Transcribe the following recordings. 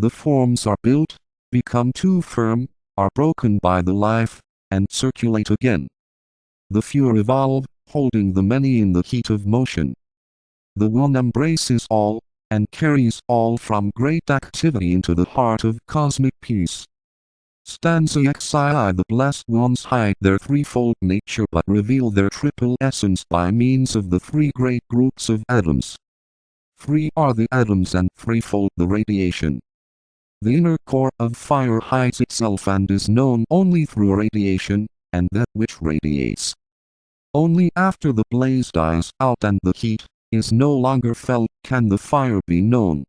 The forms are built, become too firm, are broken by the life, and circulate again. The few revolve, holding the many in the heat of motion. The one embraces all, and carries all from great activity into the heart of cosmic peace. Stanza XII. The blessed ones hide their threefold nature but reveal their triple essence by means of the three great groups of atoms. Three are the atoms and threefold the radiation. The inner core of fire hides itself and is known only through radiation, and that which radiates. Only after the blaze dies out and the heat is no longer felt can the fire be known.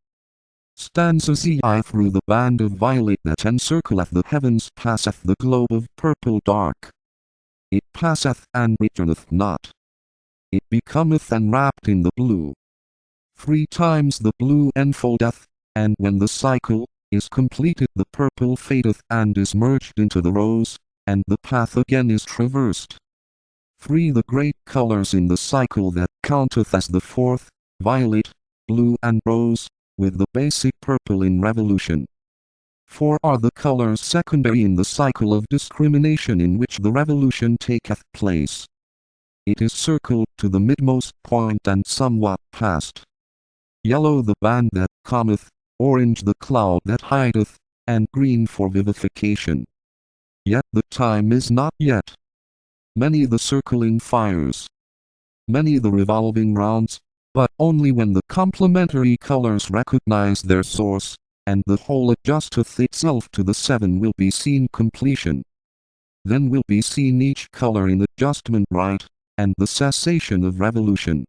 Stanza XI. Through the band of violet that encircleth the heavens passeth the globe of purple dark. It passeth and returneth not. It becometh enwrapped in the blue. 3 times the blue enfoldeth, and when the cycle is completed the purple fadeth and is merged into the rose, and the path again is traversed. 3 The great colors in the cycle that counteth as the fourth, violet, blue and rose, with the basic purple in revolution. 4 are the colors secondary in the cycle of discrimination in which the revolution taketh place. It is circled to the midmost point and somewhat past. Yellow the band that cometh, orange the cloud that hideth, and green for vivification. Yet the time is not yet. Many the circling fires, many the revolving rounds, but only when the complementary colors recognize their source, and the whole adjusteth itself to the 7 will be seen completion. Then will be seen each color in adjustment right, and the cessation of revolution.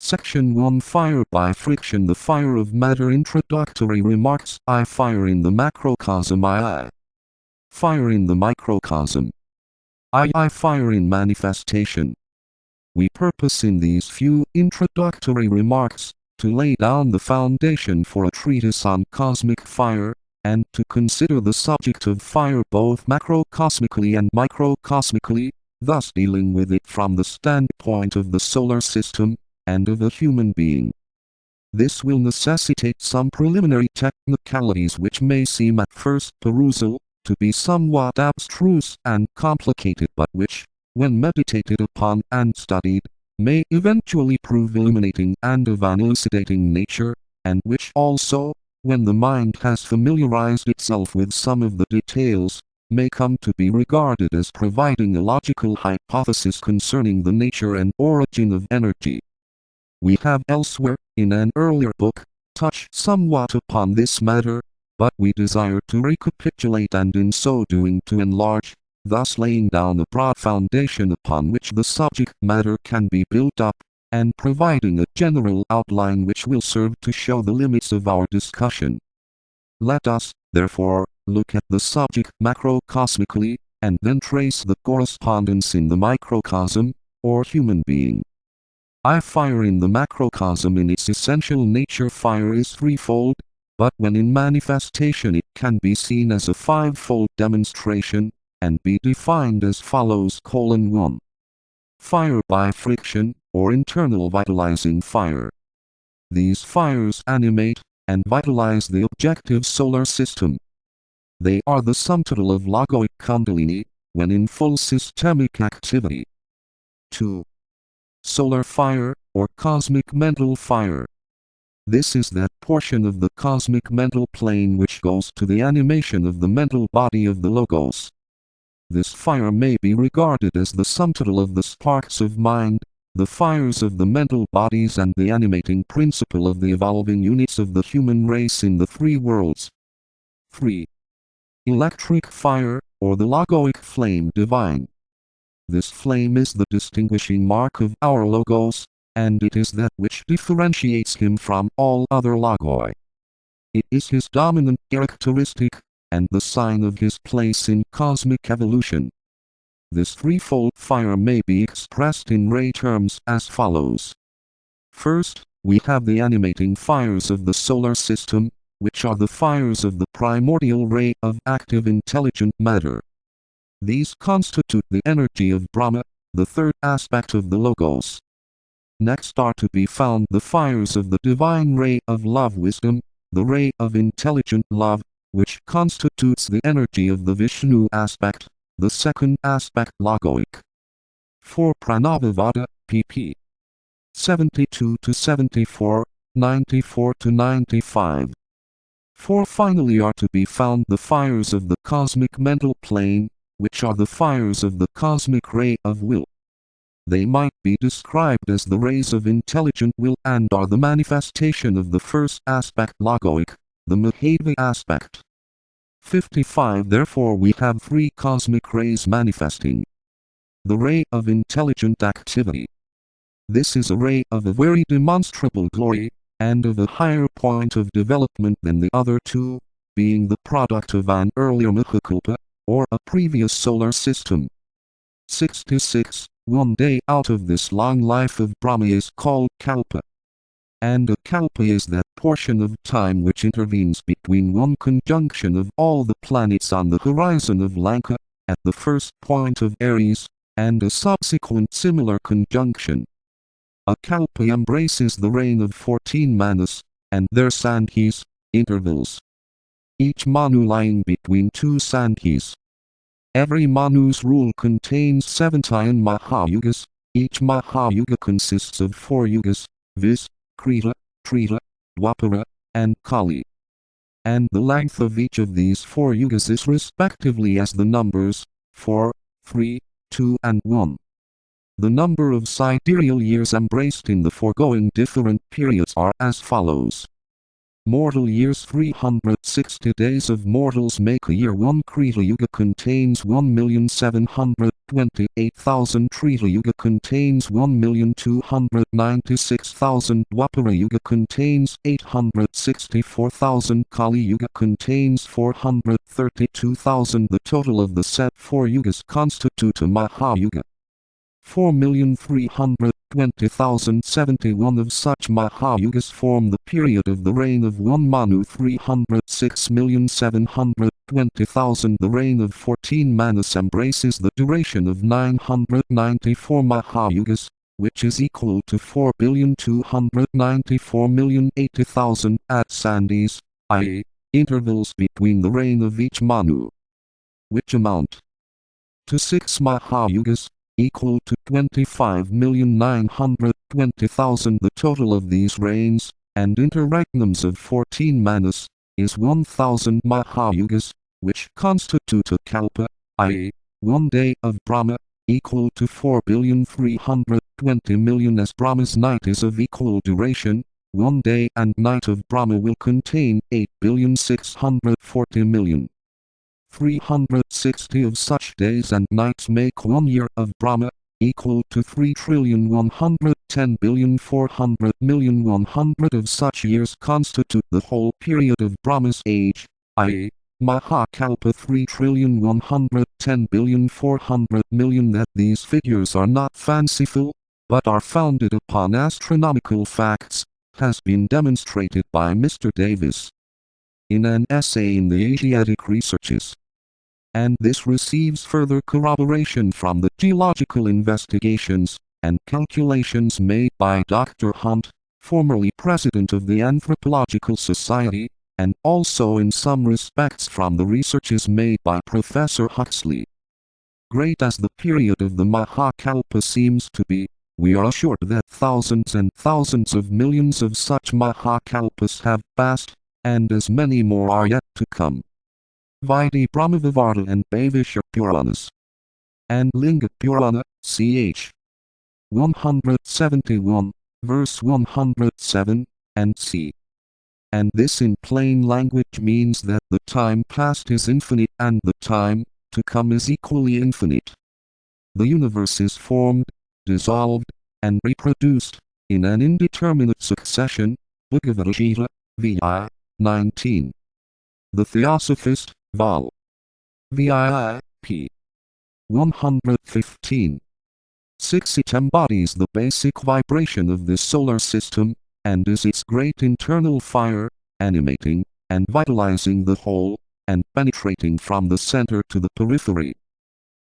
Section 1 Fire by friction. The fire of matter. Introductory remarks. I. Fire in the macrocosm. I. Fire in the microcosm. I. Fire in manifestation. We purpose in these few introductory remarks to lay down the foundation for a treatise on cosmic fire, and to consider the subject of fire both macrocosmically and microcosmically, thus dealing with it from the standpoint of the solar system, and of a human being. This will necessitate some preliminary technicalities which may seem at first perusal to be somewhat abstruse and complicated, but which, when meditated upon and studied, may eventually prove illuminating and of an elucidating nature, and which also, when the mind has familiarized itself with some of the details, may come to be regarded as providing a logical hypothesis concerning the nature and origin of energy. We have elsewhere, in an earlier book, touched somewhat upon this matter, but we desire to recapitulate and in so doing to enlarge, thus laying down a broad foundation upon which the subject matter can be built up, and providing a general outline which will serve to show the limits of our discussion. Let us, therefore, look at the subject macrocosmically, and then trace the correspondence in the microcosm, or human being. I. Fire in the macrocosm. In its essential nature fire is threefold, but when in manifestation it can be seen as a fivefold demonstration, and be defined as follows: 1. Fire by friction, or internal vitalizing fire. These fires animate and vitalize the objective solar system. They are the sum total of logoic kundalini, when in full systemic activity. 2. Solar fire, or cosmic mental fire. This is that portion of the cosmic mental plane which goes to the animation of the mental body of the Logos. This fire may be regarded as the sum total of the sparks of mind, the fires of the mental bodies, and the animating principle of the evolving units of the human race in the 3 worlds. 3. Electric fire, or the logoic flame divine. This flame is the distinguishing mark of our Logos, and it is that which differentiates him from all other logoi. It is his dominant characteristic, and the sign of his place in cosmic evolution. This threefold fire may be expressed in ray terms as follows. First, we have the animating fires of the solar system, which are the fires of the primordial ray of active intelligent matter. These constitute the energy of Brahma, the third aspect of the Logos. Next are to be found the fires of the divine ray of love wisdom, the ray of intelligent love, which constitutes the energy of the Vishnu aspect, the second aspect logoic. 4 Pranavavada, pp. 72-74, 94-95. 4 Finally are to be found the fires of the cosmic mental plane, which are the fires of the cosmic ray of will. They might be described as the rays of intelligent will and are the manifestation of the first aspect logoic, the Mahava aspect. 55 Therefore we have 3 cosmic rays manifesting. The ray of intelligent activity. This is a ray of a very demonstrable glory, and of a higher point of development than the other 2, being the product of an earlier Mahakalpa, or a previous solar system. 66 One day out of this long life of Brahma is called Kalpa. And a Kalpa is that portion of time which intervenes between one conjunction of all the planets on the horizon of Lanka, at the first point of Aries, and a subsequent similar conjunction. A Kalpa embraces the reign of 14 Manas, and their Sandhis, intervals. Each Manu lying between 2 Sandhis. Every Manu's rule contains 17 Mahayugas. Each Mahayuga consists of 4 yugas, viz., Krita, Trita, Dwapara, and Kali. And the length of each of these 4 yugas is respectively as the numbers 4, 3, 2 and 1. The number of sidereal years embraced in the foregoing different periods are as follows. Mortal years 360 days of mortals make a year. 1 Krita Yuga contains 1,728,000. Trita Yuga contains 1,296,000. Dwapara Yuga contains 864,000. Kali Yuga contains 432,000. The total of the set 4 yugas constitute a Mahayuga. 4,320,071 of such Mahayugas form the period of the reign of 1 Manu. 306,720,000 The reign of 14 Manas embraces the duration of 994 Mahayugas, which is equal to 4,294,080,000 at Sandhis, i.e., intervals between the reign of each Manu, which amount to 6 Mahayugas, equal to 25,920,000. The total of these reigns, and interregnums of 14 Manas, is 1,000 Mahayugas, which constitute a Kalpa, i.e., 1 day of Brahma, equal to 4,320,000,000. As Brahma's night is of equal duration, 1 day and night of Brahma will contain 8,640,000,000. 360 of such days and nights make 1 year of Brahma, equal to 3,110,400,000,000. 100 of such years constitute the whole period of Brahma's age, i.e., Mahakalpa. 3,110,400,000,000. That these figures are not fanciful, but are founded upon astronomical facts, has been demonstrated by Mr. Davis in an essay in the Asiatic Researches. And this receives further corroboration from the geological investigations and calculations made by Dr. Hunt, formerly president of the Anthropological Society, and also in some respects from the researches made by Professor Huxley. Great as the period of the Mahakalpa seems to be, we are assured that thousands and thousands of millions of such Mahakalpas have passed, and as many more are yet to come. Vidi Brahmavivarta and Bhavisha Puranas. And Linga Purana, ch. 171, verse 107, and c. And this in plain language means that the time past is infinite and the time to come is equally infinite. The universe is formed, dissolved, and reproduced, in an indeterminate succession. Bhagavad Gita, vi. 19. The Theosophist, Vol. VII, p. 115. 6 It embodies the basic vibration of this solar system, and is its great internal fire, animating, and vitalizing the whole, and penetrating from the center to the periphery.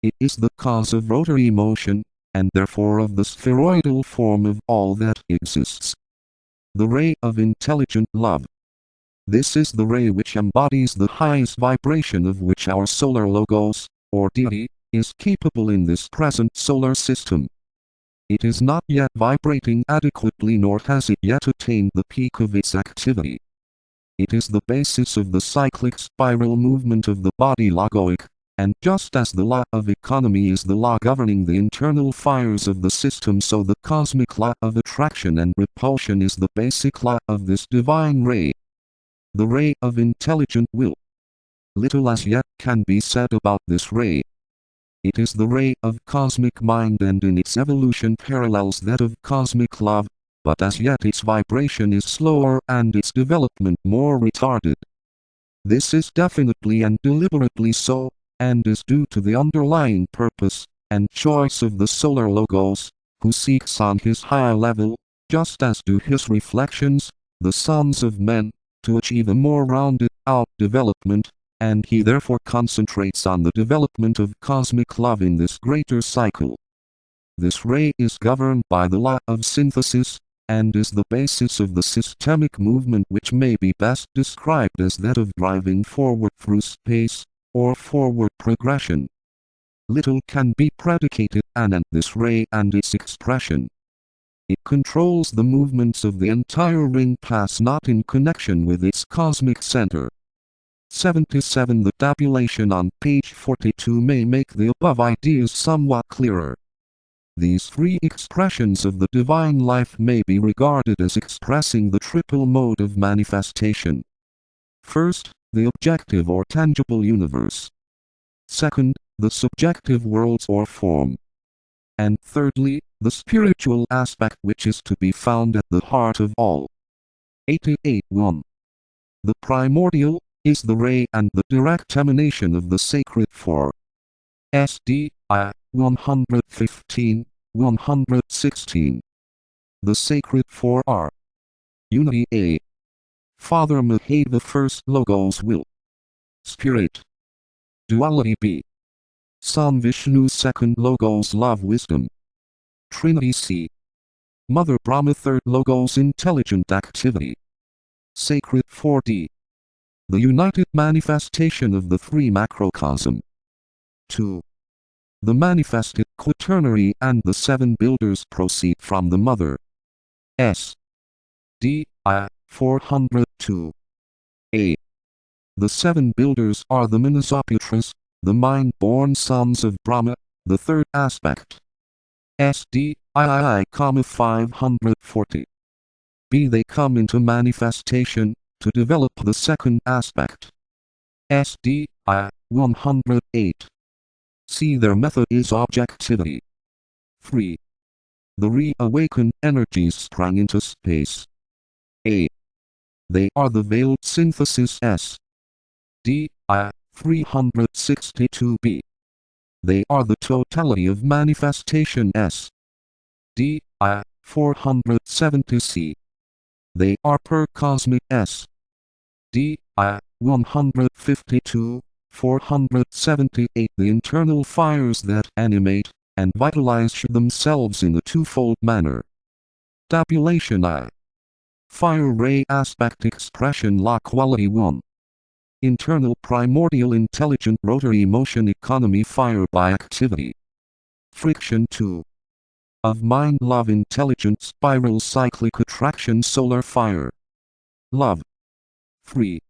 It is the cause of rotary motion, and therefore of the spheroidal form of all that exists. The ray of intelligent love. This is the ray which embodies the highest vibration of which our solar logos, or deity, is capable in this present solar system. It is not yet vibrating adequately, nor has it yet attained the peak of its activity. It is the basis of the cyclic spiral movement of the body logoic, and just as the law of economy is the law governing the internal fires of the system, so the cosmic law of attraction and repulsion is the basic law of this divine ray. The ray of intelligent will. Little as yet can be said about this ray. It is the ray of cosmic mind, and in its evolution parallels that of cosmic love, but as yet its vibration is slower and its development more retarded. This is definitely and deliberately so, and is due to the underlying purpose and choice of the solar logos, who seeks on his higher level, just as do his reflections, the sons of men, to achieve a more rounded out development, and he therefore concentrates on the development of cosmic love in this greater cycle. This ray is governed by the law of synthesis, and is the basis of the systemic movement which may be best described as that of driving forward through space, or forward progression. Little can be predicated anent this ray and its expression. It controls the movements of the entire ring pass not in connection with its cosmic center. 77. The tabulation on page 42 may make the above ideas somewhat clearer. These three expressions of the divine life may be regarded as expressing the triple mode of manifestation. First, the objective or tangible universe. Second, the subjective worlds or form. And thirdly, the spiritual aspect which is to be found at the heart of all. 88.1. The primordial is the ray and the direct emanation of the sacred four. SD, 115, 116. The sacred four are Unity A. Father Maheva first logos will. Spirit. Duality B. Son Vishnu second logos love wisdom. Trinity C. Mother Brahma third logos intelligent activity. Sacred 4D. The united manifestation of the three macrocosm. 2. The manifested quaternary and the seven builders proceed from the mother. S. D. I. 402. A. The seven builders are the Manasaputras, the mind-born sons of Brahma, the third aspect. SD, III, 540. B. They come into manifestation, to develop the second aspect. SD, I, 108. C. Their method is objectivity. 3. The reawakened energies sprang into space. A. They are the veiled synthesis S. D. I, 362b. They are the totality of manifestation S. D. I, 470c. They are per cosmic S. D. I, 152, 478. The internal fires that animate and vitalize themselves in a twofold manner. Tabulation I. Fire ray aspect expression law quality 1. Internal primordial intelligent rotary motion economy fire by activity. Friction 2. Of mind love intelligent spiral cyclic attraction solar fire. Love. 3.